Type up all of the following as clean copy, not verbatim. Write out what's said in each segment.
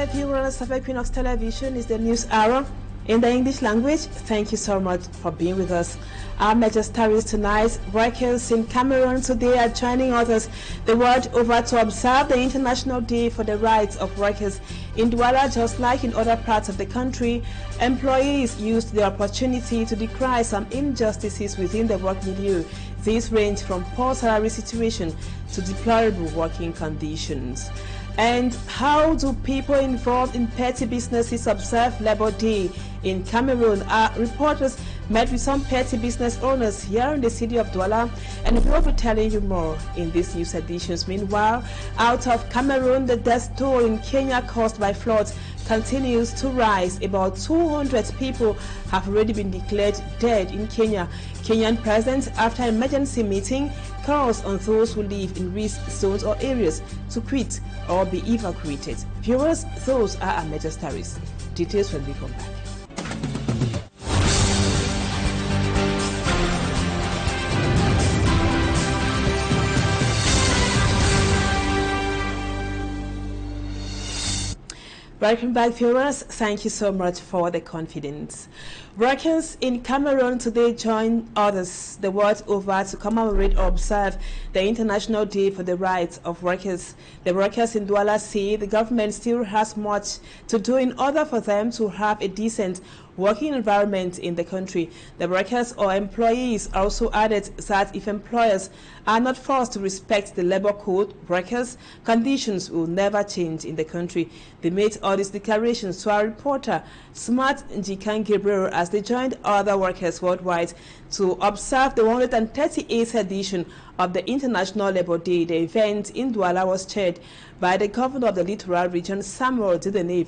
back, viewers of Equinoxe Television. Is the news hour in the English language. Thank you so much for being with us. Our major stories tonight: workers in Cameroon today are joining others the world over to observe the International Day for the Rights of Workers. In Douala, just like in other parts of the country, employees used the opportunity to decry some injustices within the work milieu. These range from poor salary situation to deplorable working conditions. And how do people involved in petty businesses observe Labor Day in Cameroon? Our reporters met with some petty business owners here in the city of Douala, and we will be telling you more in these news editions. Meanwhile, out of Cameroon, the death toll in Kenya caused by floods continues to rise. About 200 people have already been declared dead in Kenya. Kenyan president, after an emergency meeting, calls on those who live in risk zones or areas to quit or be evacuated. Viewers, those are our major stories. Details when we come back. Welcome back, viewers. Thank you so much for the confidence. Workers in Cameroon today join others the world over to commemorate or observe the International Day for the Rights of Workers. The workers in Douala say the government still has much to do in order for them to have a decent working environment in the country. The workers or employees also added that if employers are not forced to respect the labor code, workers' conditions will never change in the country. They made all these declarations to our reporter, Smart Njikan Gabriel, as they joined other workers worldwide to observe the 138th edition of the International Labor Day. The event in Douala was chaired by the governor of the Littoral Region, Samuel Didenei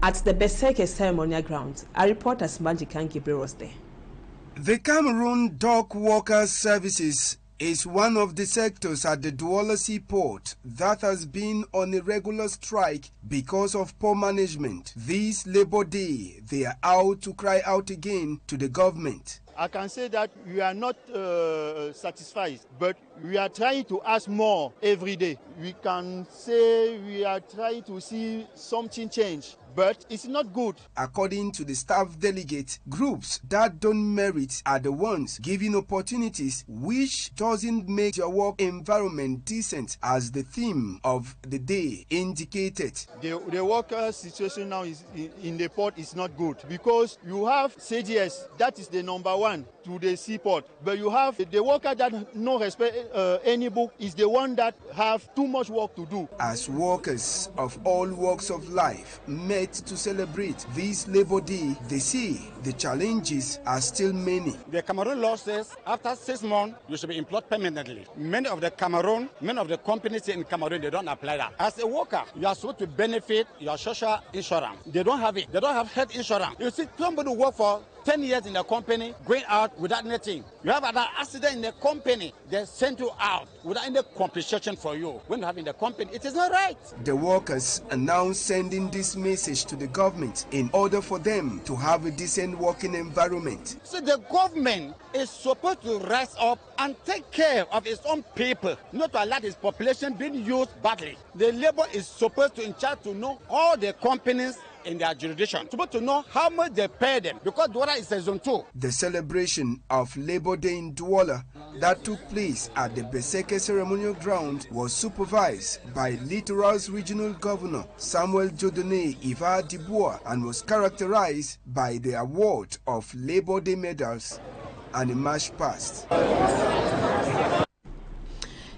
at the Beseke ceremonial ground. Our reporter, Smart Njikan Gabriel, was there. The Cameroon Dock Workers Services is one of the sectors at the Douala seaport that has been on a regular strike because of poor management. This Labor Day, they are out to cry out again to the government. I can say that we are not satisfied, but we are trying to ask more every day. We can say we are trying to see something change, but it's not good. According to the staff delegate, groups that don't merit are the ones given opportunities which doesn't make your work environment decent, as the theme of the day indicated. The worker situation now is in the port is not good because you have CGS, that is the number one to the seaport, but you have the worker that no respect any book is the one that have too much work to do. As workers of all walks of life met to celebrate this Labor Day, they say the challenges are still many. The Cameroon law says after 6 months you should be employed permanently. Many of the companies in Cameroon, they don't apply that. As a worker, you are supposed to benefit your social insurance. They don't have it. They don't have health insurance. You see somebody who work for 10 years in the company, going out without anything. You have an accident in the company, they send you out without any compensation for you. When you have in the company, it is not right. The workers are now sending this message to the government in order for them to have a decent working environment. So the government is supposed to rise up and take care of its own people, not to allow its population being used badly. The labor is supposed to in charge to know all the companies in their jurisdiction, supposed to know how much they pay them, because Douala is a zone 2. The celebration of Labor Day in Douala that took place at the Beseke ceremonial ground was supervised by Littoral's regional governor Samuel Didenei and was characterized by the award of Labor Day medals and a march past.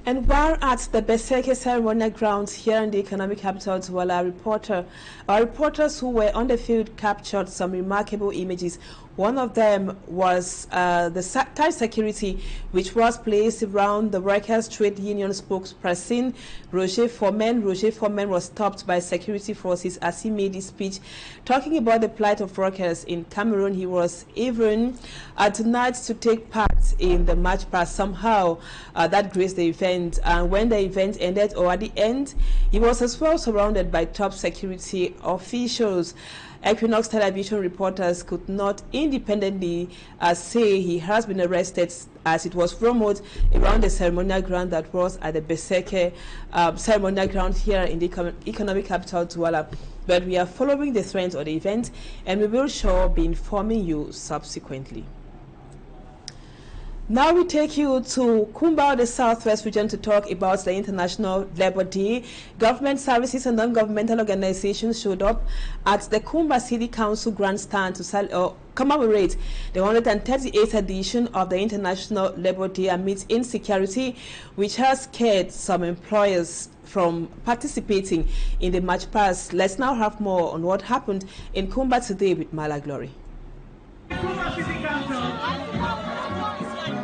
And while at the Beseke ceremonial grounds here in the economic capital Douala, our reporters who were on the field captured some remarkable images. One of them was the tight security which was placed around the Workers' Trade Union spokesperson, Roger Foreman. Roger Foreman was stopped by security forces as he made his speech talking about the plight of workers in Cameroon. He was even denied to take part in the march past. Somehow that graced the event, and when the event ended, or at the end, he was as well surrounded by top security officials. Equinoxe television reporters could not independently say he has been arrested, as it was rumored around the ceremonial ground that was at the Beseke ceremonial ground here in the economic capital Douala. But we are following the trends of the event, and we will sure be informing you subsequently. Now we take you to Kumba, the southwest region, to talk about the International Labour Day. Government services and non-governmental organizations showed up at the Kumba City Council grandstand to commemorate the 138th edition of the International Labour Day amidst insecurity, which has scared some employers from participating in the march past. Let's now have more on what happened in Kumba today with Mala Glory.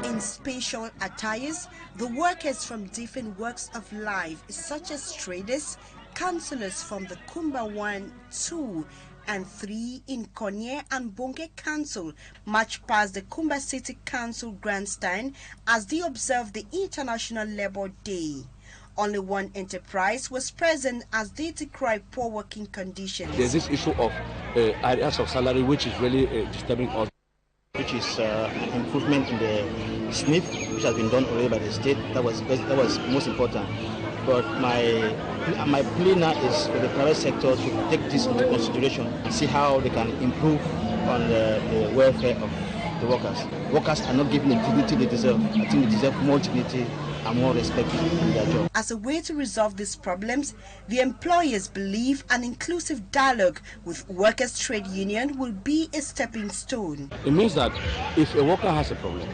In spatial attires, the workers from different walks of life, such as traders, councillors from the Kumba 1, 2, and 3 in Konye and Bonge Council, marched past the Kumba City Council grandstand as they observed the International Labour Day. Only one enterprise was present as they decried poor working conditions. There's this issue of areas of salary which is really disturbing us, which is improvement in the SNF, which has been done already by the state. That was most important. But my plea now is for the private sector to take this into consideration and see how they can improve on the welfare of the workers. Workers are not given the dignity they deserve. I think they deserve more dignity and more respect in their job. As a way to resolve these problems, the employers believe an inclusive dialogue with workers' trade union will be a stepping stone. It means that if a worker has a problem,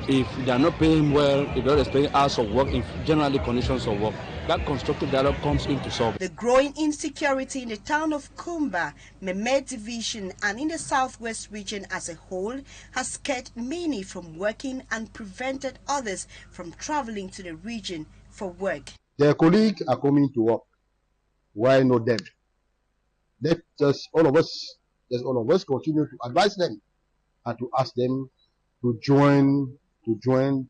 if they are not paying well, if they are not paying hours of work, if generally conditions of work, that constructive dialogue comes in to solve. The growing insecurity in the town of Kumba, Meme Division, and in the southwest region as a whole has scared many from working and prevented others from traveling to the region for work. Their colleagues are coming to work. Why not them? Let us, all of us continue to advise them and to ask them to join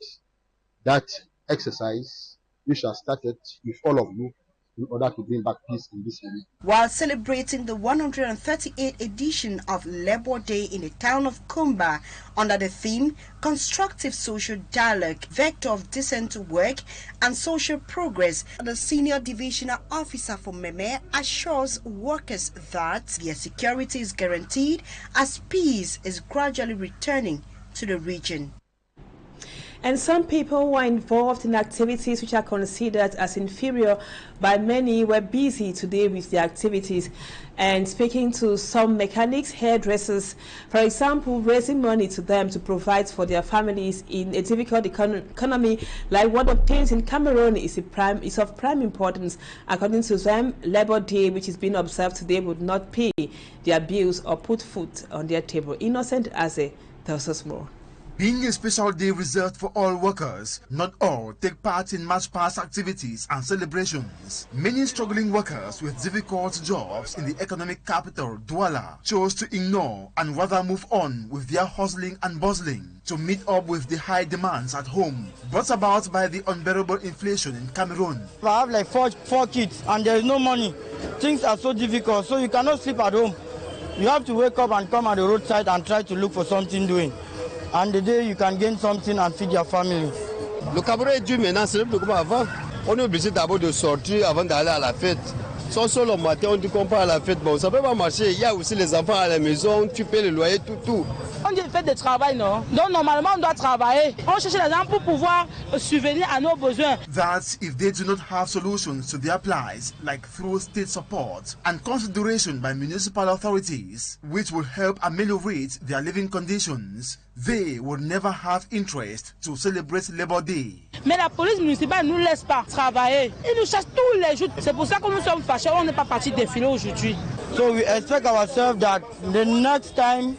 that exercise which has started with all of you in order to bring back peace in this area. While celebrating the 138th edition of Labour Day in the town of Kumba under the theme Constructive Social Dialogue, Vector of Decent Work and Social Progress, the senior divisional officer for Meme assures workers that their security is guaranteed as peace is gradually returning to the region. And some people who are involved in activities which are considered as inferior by many were busy today with their activities. And speaking to some mechanics, hairdressers, for example, raising money to them to provide for their families in a difficult economy like what obtains in Cameroon is of prime importance. According to them, Labour Day, which is being observed today, would not pay their bills or put food on their table. Innocent Aze tells us more. Being a special day reserved for all workers, not all take part in march past activities and celebrations. Many struggling workers with difficult jobs in the economic capital, Douala, chose to ignore and rather move on with their hustling and bustling to meet up with the high demands at home, brought about by the unbearable inflation in Cameroon. I have like four kids and there is no money. Things are so difficult, so you cannot sleep at home. You have to wake up and come at the roadside and try to look for something doing. And the day you can gain something and feed your family. Le Cameroun est dur maintenant, c'est plus comme avant. On est obligé d'abord de sortir avant d'aller à la fête. Sans seul le matin, on dit qu'on part à la fête. Bon, ça ne peut pas marcher. Il y a aussi les enfants à la maison, tu payes le loyer, tout. On dit fête de travail, non? Donc normalement, on doit travailler. On cherche les gens pour pouvoir subvenir à nos besoins. That's if they do not have solutions to their plights, like through state support and consideration by municipal authorities, which will help ameliorate their living conditions, they will never have interest to celebrate Labour Day. Mais la police municipale ne nous laisse pas travailler. Ils nous chassent tous les jours. C'est pour ça que nous sommes fâchés. On n'est pas parti défiler aujourd'hui. So we expect ourselves that the next time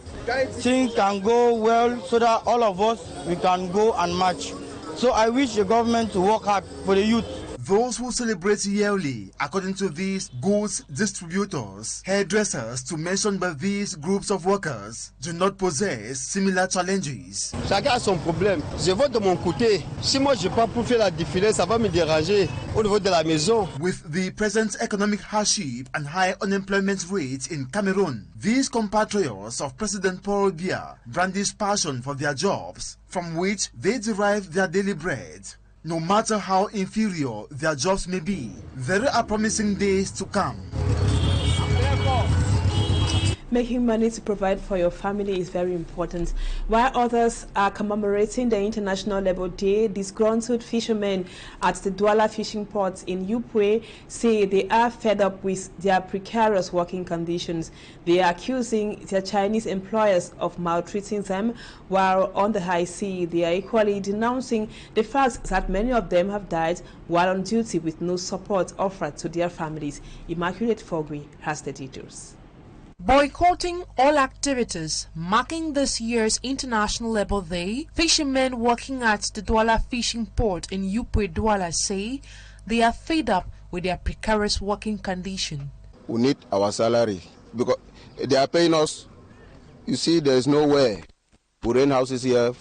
things can go well so that all of us, we can go and march. So I wish the government to work hard for the youth. those who celebrate yearly, according to these goods distributors, hairdressers, to mention by these groups of workers, do not possess similar challenges. Chacun a son problème. Je vote de mon côté. Si moi je pas pour faire la défilé, ça va me déranger au niveau de la maison. With the present economic hardship and high unemployment rate in Cameroon, these compatriots of President Paul Biya brandish passion for their jobs, from which they derive their daily bread. No matter how inferior their jobs may be, there are promising days to come. Making money to provide for your family is very important. While others are commemorating the International Labour Day, disgruntled fishermen at the Douala fishing ports in Yupwe say they are fed up with their precarious working conditions. They are accusing their Chinese employers of maltreating them, while on the high sea they are equally denouncing the fact that many of them have died while on duty with no support offered to their families. Immaculate Fogui has the details. Boycotting all activities marking this year's International Labour Day, fishermen working at the Douala fishing port in Yupwe, Douala say they are fed up with their precarious working condition. We need our salary because they are paying us. You see, there is nowhere. We rent houses here.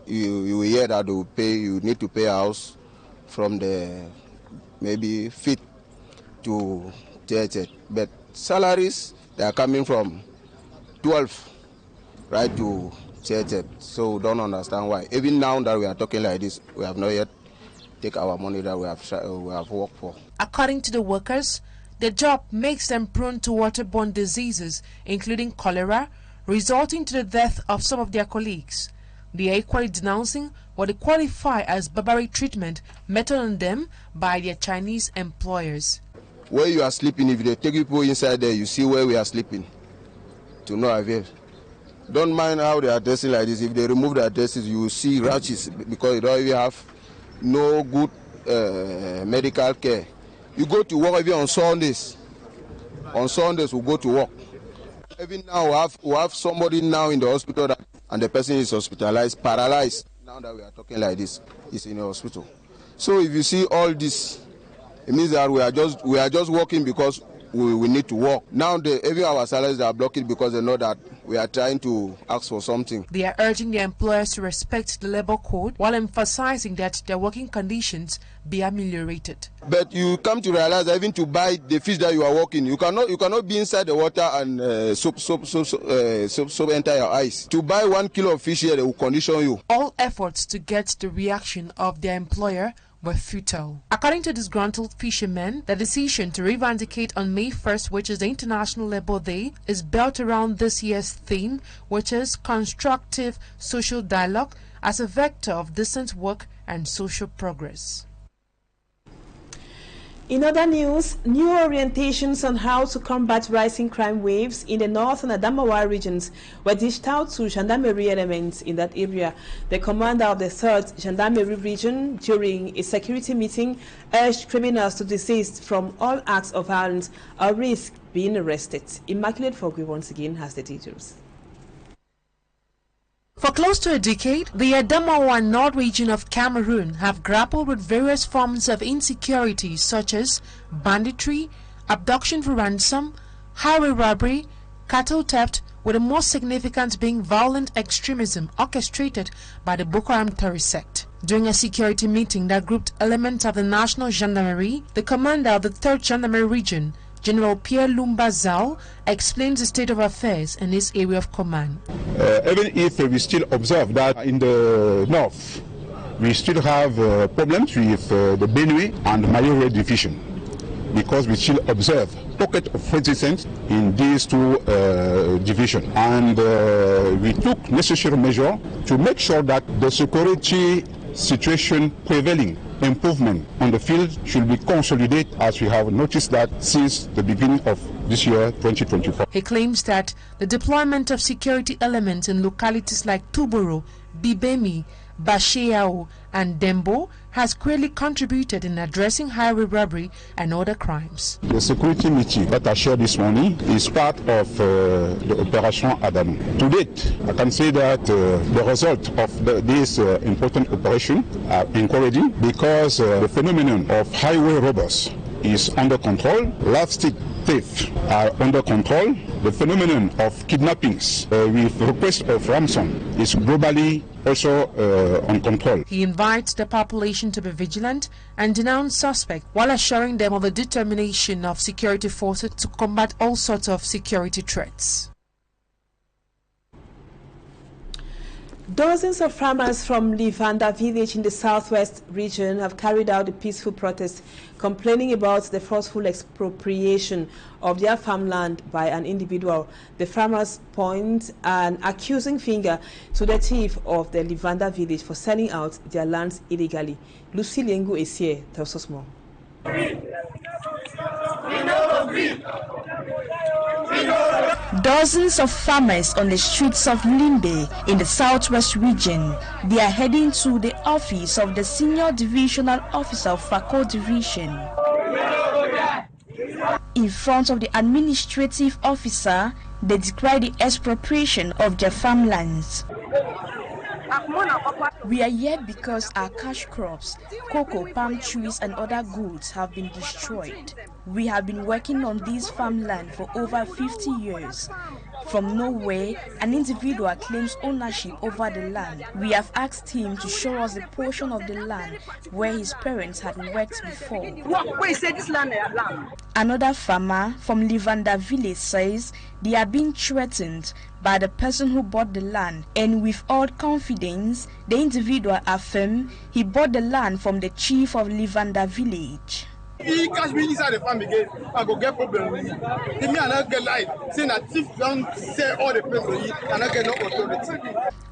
You hear that you need to pay a house from the maybe feet to 30, but salaries, they are coming from 12 right to 30, so we don't understand why. Even now that we are talking like this, we have not yet take our money that we have worked for. According to the workers, their job makes them prone to waterborne diseases, including cholera, resulting to the death of some of their colleagues. They are equally denouncing what they qualify as barbaric treatment meted on them by their Chinese employers. Where you are sleeping, if they take people inside there, you see where we are sleeping. To no avail. Don't mind how they are dressing like this. If they remove their dresses, you will see rashes because you don't even have no good medical care. You go to work even on Sundays. On Sundays, we go to work. Even now, we have somebody now in the hospital and the person is hospitalized, paralyzed. Now that we are talking like this, he's in the hospital. So if you see all this, it means that we are just working because we need to work. Now even our salaries are blocked because they know that we are trying to ask for something. They are urging their employers to respect the labor code while emphasizing that their working conditions be ameliorated. But you come to realize that even to buy the fish that you are working, you cannot be inside the water and soap enter your eyes. To buy 1 kilo of fish here, they will condition you. All efforts to get the reaction of their employer were futile. According to disgruntled fishermen, the decision to reivindicate on May 1st, which is the International Labour Day, is built around this year's theme, which is constructive social dialogue as a vector of decent work and social progress. In other news, new orientations on how to combat rising crime waves in the North and Adamawa regions were dished out to gendarmerie elements in that area. The commander of the 3rd Gendarmerie Region, during a security meeting, urged criminals to desist from all acts of violence or risk being arrested. Immaculate Fogui once again has the details. For close to a decade, the Adamawa North region of Cameroon have grappled with various forms of insecurity such as banditry, abduction for ransom, highway robbery, cattle theft, with the most significant being violent extremism orchestrated by the Boko Haram terrorist sect. During a security meeting that grouped elements of the National Gendarmerie, the commander of the 3rd Gendarmerie Region, General Pierre Lumba Zal, explains the state of affairs in his area of command. Even if we still observe that in the north, we still have problems with the Benue and Mayore division, because we still observe pocket of resistance in these two divisions. And we took necessary measures to make sure that the security situation prevailing improvement on the field should be consolidated, as we have noticed that since the beginning of this year, 2024. He claims that the deployment of security elements in localities like Tuboro, Bibemi, Basheao and Dembo has greatly contributed in addressing highway robbery and other crimes. The security meeting that I shared this morning is part of the Operation Adano. To date, I can say that the result of this important operation are encouraging because the phenomenon of highway robbers is under control. Last-stick theft are under control. The phenomenon of kidnappings with request of ransom is globally also on control. He invites the population to be vigilant and denounce suspects while assuring them of the determination of security forces to combat all sorts of security threats. Dozens of farmers from Livanda village in the southwest region have carried out a peaceful protest complaining about the forceful expropriation of their farmland by an individual. The farmers point an accusing finger to the chief of the Livanda village for selling out their lands illegally. Lucy Lengu is here, tells us more. Dozens of farmers on the streets of Limbe in the southwest region. They are heading to the office of the senior divisional officer of Fako division. In front of the administrative officer, they decry the expropriation of their farmlands. We are here because our cash crops, cocoa, palm trees and other goods have been destroyed. We have been working on this farmland for over 50 years. From nowhere, an individual claims ownership over the land. We have asked him to show us a portion of the land where his parents had worked before. Another farmer from Livanda village says they are being threatened by the person who bought the land, and with all confidence, the individual affirmed he bought the land from the chief of Livanda village. He catch me inside the farm again, I go get problem with him. If me and I get life, saying that thief don't sell all the place with him, and I get no authority.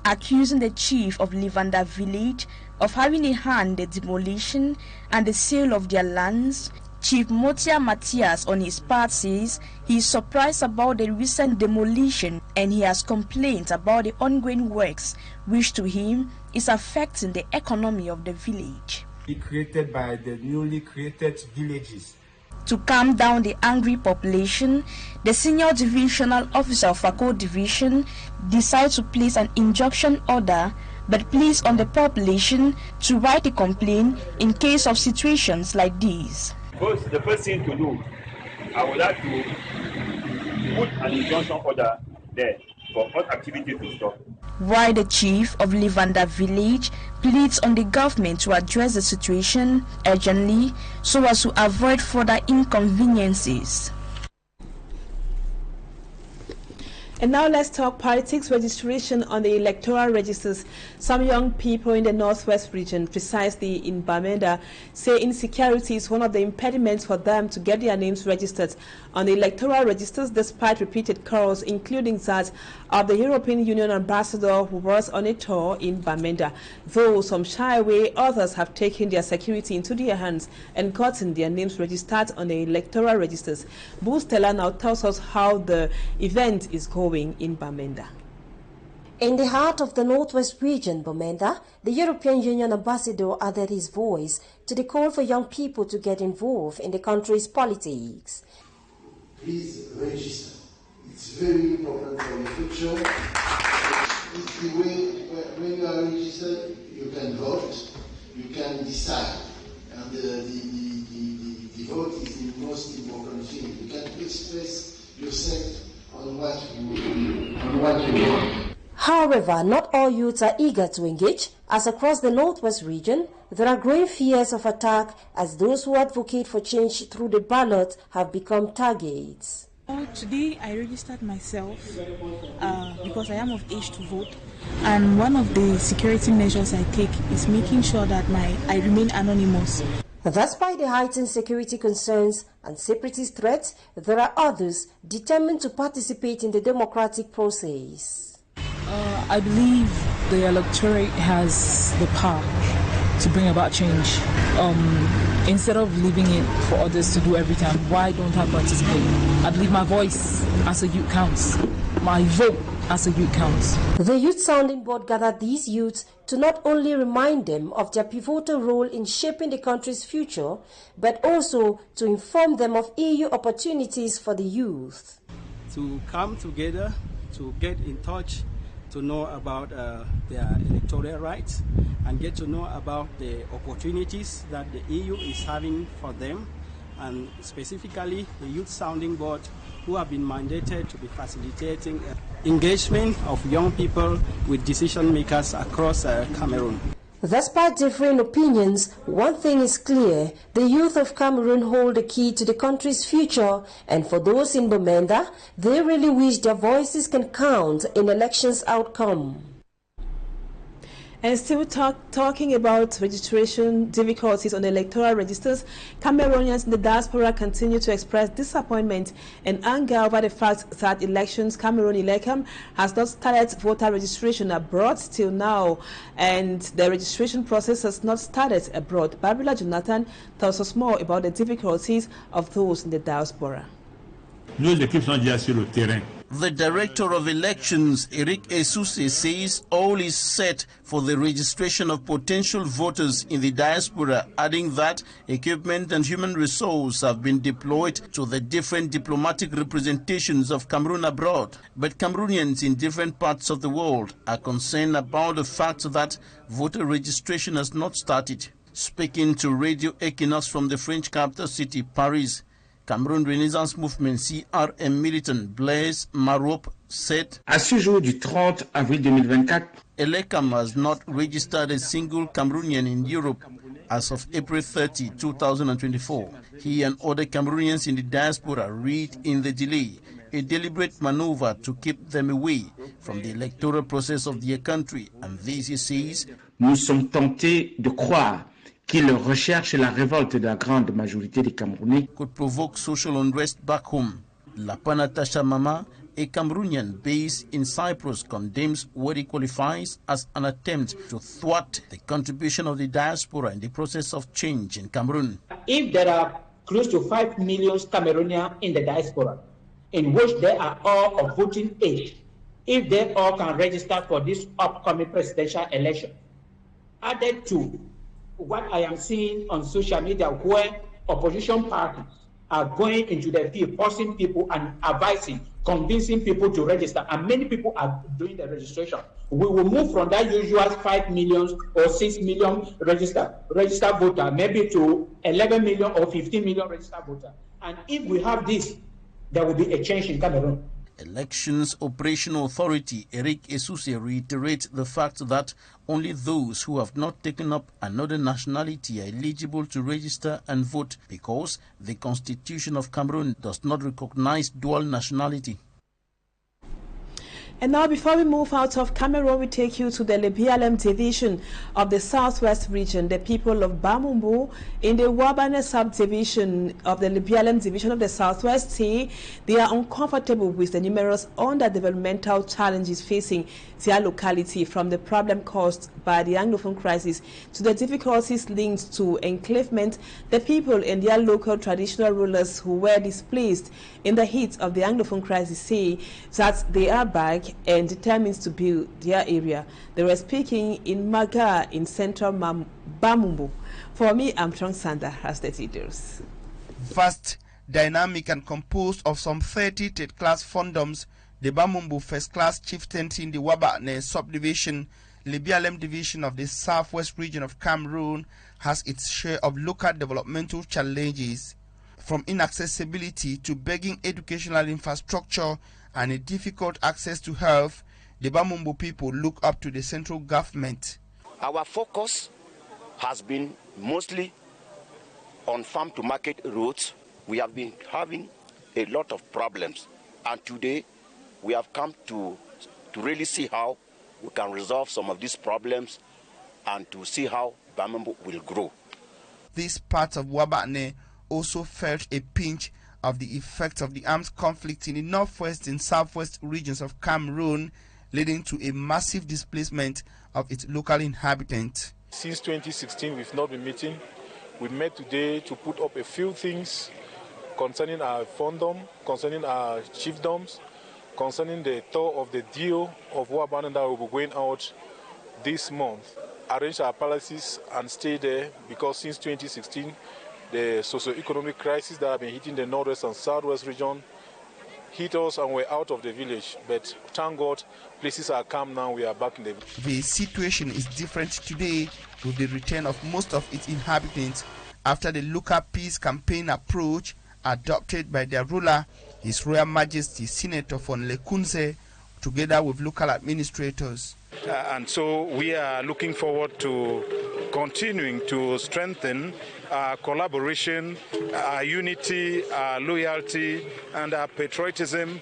Accusing the chief of Livanda village of having a hand in the demolition and the sale of their lands, Chief Motia Matthias on his part says he is surprised about the recent demolition and he has complained about the ongoing works, which to him is affecting the economy of the village. Created by the newly created villages. To calm down the angry population, the senior divisional officer of Fako division decided to place an injunction order but placed on the population to write a complaint in case of situations like these. First, the first thing to do, I would like to put an injunction order there for all activity to stop. While the chief of Livanda village pleads on the government to address the situation urgently so as to avoid further inconveniences. And now let's talk politics. Registration on the electoral registers. Some young people in the northwest region, precisely in Bamenda, say insecurity is one of the impediments for them to get their names registered on the electoral registers, despite repeated calls, including that of the European Union ambassador who was on a tour in Bamenda. Though some shy away, others have taken their security into their hands and gotten their names registered on the electoral registers. Boo Stella now tells us how the event is going in Bamenda. In the heart of the northwest region, Bamenda, the European Union ambassador added his voice to the call for young people to get involved in the country's politics. Please register. It's very important for the future. It's the way when you are registered, you can vote, you can decide. And the vote is the most important thing. You can express yourself on what you want. However, not all youths are eager to engage, as across the northwest region, there are growing fears of attack as those who advocate for change through the ballot have become targets. Today I registered myself because I am of age to vote, and one of the security measures I take is making sure that I remain anonymous. Despite the heightened security concerns and separatist threats, there are others determined to participate in the democratic process. I believe the electorate has the power to bring about change. Instead of leaving it for others to do every time, why don't I participate? I believe my voice as a youth counts. My vote as a youth council. The Youth Sounding Board gathered these youths to not only remind them of their pivotal role in shaping the country's future, but also to inform them of EU opportunities for the youth. To come together, to get in touch, to know about their electoral rights and get to know about the opportunities that the EU is having for them, and specifically the Youth Sounding Board, who have been mandated to be facilitating engagement of young people with decision makers across Cameroon. Despite differing opinions, one thing is clear: the youth of Cameroon hold the key to the country's future, and for those in Bamenda, they really wish their voices can count in elections' outcome. And still talking about registration difficulties on the electoral registers, Cameroonians in the diaspora continue to express disappointment and anger over the fact that Elections Cameroon Elecam has not started voter registration abroad till now, and the registration process has not started abroad. Babila Jonathan tells us more about the difficulties of those in the diaspora. The Director of Elections, Eric Esuse, says all is set for the registration of potential voters in the diaspora, adding that equipment and human resources have been deployed to the different diplomatic representations of Cameroon abroad. But Cameroonians in different parts of the world are concerned about the fact that voter registration has not started. Speaking to Radio Equinoxe from the French capital city, Paris, Cameroon Renaissance Movement CRM militant Blaise Marop said, À ce jour du 30 avril 2024, Elecam has not registered a single Cameroonian in Europe as of April 30, 2024. He and other Cameroonians in the diaspora read in the delay a deliberate maneuver to keep them away from the electoral process of their country. And this, he says, nous sommes tentés de croire qu'ils recherchent la révolte de la grande majorité des Camerounais, could provoke social unrest back home. Lapanatasha Mama, a Cameroonian based in Cyprus, condemns what he qualifies as an attempt to thwart the contribution of the diaspora in the process of change in Cameroon. If there are close to 5 million Cameroonians in the diaspora, in which they are all of voting age, if they all can register for this upcoming presidential election, added to what I am seeing on social media, where opposition parties are going into the field, forcing people and advising, convincing people to register, and many people are doing the registration. We will move from that usual 5 million or 6 million registered voter, maybe to 11 million or 15 million registered voter. And if we have this, there will be a change in Cameroon. Elections Operational Authority Eric Esuse reiterates the fact that only those who have not taken up another nationality are eligible to register and vote because the Constitution of Cameroon does not recognize dual nationality. And now, before we move out of Cameroon, we take you to the BLM division of the Southwest region. The people of Bamumbu in the Wabane subdivision of the BLM division of the Southwest say they are uncomfortable with the numerous underdevelopmental challenges facing their locality, from the problem caused by the Anglophone crisis to the difficulties linked to enclavement. The people and their local traditional rulers who were displaced in the heat of the Anglophone crisis say that they are back and determined to build their area. They were speaking in Maga in central Bamumbu. For me, Armstrong Sander has the details. Vast, dynamic and composed of some 30 third-class fondoms, the Bamumbu first-class chieftaincy in the Wabane subdivision, the BLM division of the Southwest region of Cameroon, has its share of local developmental challenges, from inaccessibility to begging educational infrastructure and a difficult access to health. The Bamumbu people look up to the central government. Our focus has been mostly on farm-to-market routes. We have been having a lot of problems, and today we have come to really see how we can resolve some of these problems and to see how Bamumbu will grow. This part of Wabane also felt a pinch of the effects of the armed conflict in the northwest and southwest regions of Cameroon, leading to a massive displacement of its local inhabitants. Since 2016, we've not been meeting. We met today to put up a few things concerning our fondom, concerning our chiefdoms, concerning the tour of the deal of Wabana that will be going out this month. Arrange our palaces and stay there because since 2016, the socio-economic crisis that have been hitting the northwest and southwest region hit us and we're out of the village. But thank God, places are calm now, we are back in the village. The situation is different today with the return of most of its inhabitants after the local peace campaign approach adopted by their ruler, His Royal Majesty Senator von Lekunze, together with local administrators. And so we are looking forward to continuing to strengthen our collaboration, our unity, our loyalty, and our patriotism,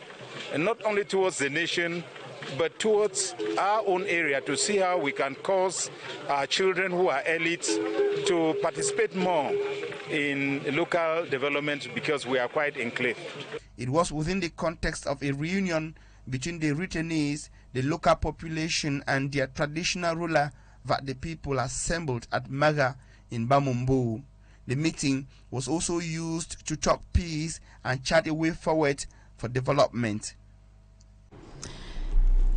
and not only towards the nation, but towards our own area, to see how we can cause our children who are elites to participate more in local development, because we are quite enclave. It was within the context of a reunion between the returnees, the local population, and their traditional ruler that the people assembled at Maga in Bamumbu. The meeting was also used to talk peace and chart a way forward for development.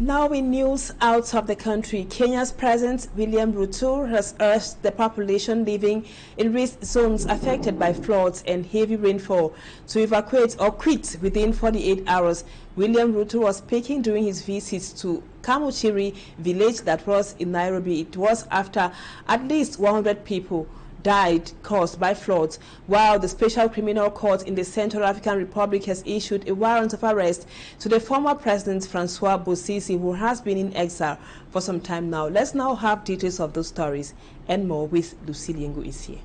Now in news out of the country, Kenya's President William Ruto has urged the population living in risk zones affected by floods and heavy rainfall to evacuate or quit within 48 hours. William Ruto was speaking during his visit to Kamuchiri village that was in Nairobi. It was after at least 100 people died caused by floods, while the Special Criminal Court in the Central African Republic has issued a warrant of arrest to the former President Francois Bozizé, who has been in exile for some time now. Let's now have details of those stories and more with Lucille Yengu is here.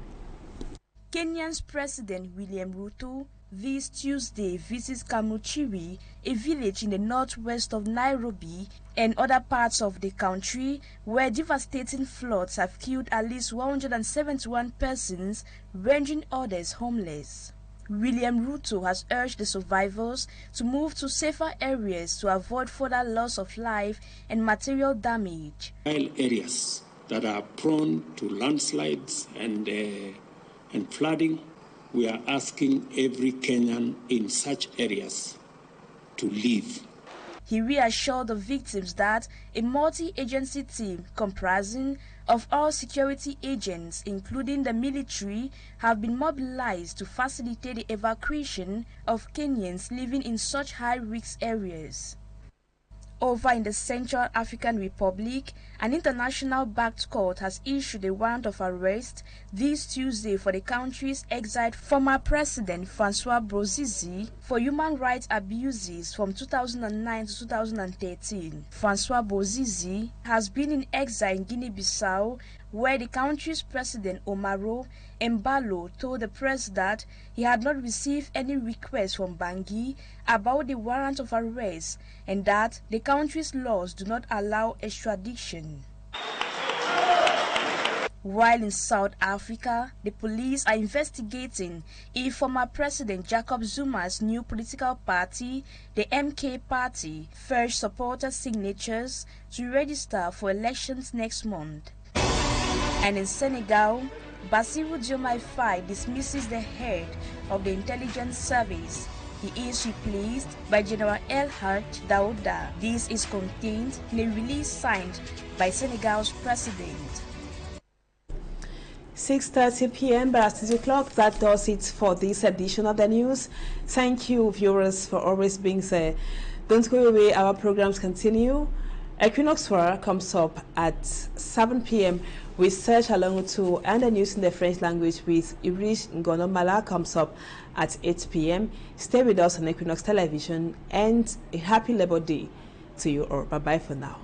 Kenya's President William Ruto this Tuesday visits Kamuchiri, a village in the northwest of Nairobi and other parts of the country where devastating floods have killed at least 171 persons, rendering others homeless. William Ruto has urged the survivors to move to safer areas to avoid further loss of life and material damage. Areas that are prone to landslides and flooding, we are asking every Kenyan in such areas to leave. He reassured the victims that a multi-agency team comprising of all security agents, including the military, have been mobilized to facilitate the evacuation of Kenyans living in such high-risk areas. Over in the Central African Republic, an international-backed court has issued a warrant of arrest this Tuesday for the country's exiled former president Francois Bozizé for human rights abuses from 2009 to 2013. Francois Bozizé has been in exile in Guinea-Bissau, where the country's president Omaro Embalo told the press that he had not received any request from Bangui about the warrant of arrest and that the country's laws do not allow extradition. While in South Africa, the police are investigating if former President Jacob Zuma's new political party, the MK Party, fetched supporter signatures to register for elections next month. And in Senegal, Bassirou Diomaye Faye dismisses the head of the intelligence service. He is replaced by General El Hadj Daouda. This is contained in a release signed by Senegal's president. 6:30 p.m. by City Clock. That does it for this edition of the news. Thank you, viewers, for always being there. Don't go away. Our programs continue. Equinoxe comes up at 7 p.m. with Search Along to and the news in the French language with Irish Ngonomala comes up at 8 p.m. Stay with us on Equinoxe Television and a happy Labor Day to you all. Bye-bye for now.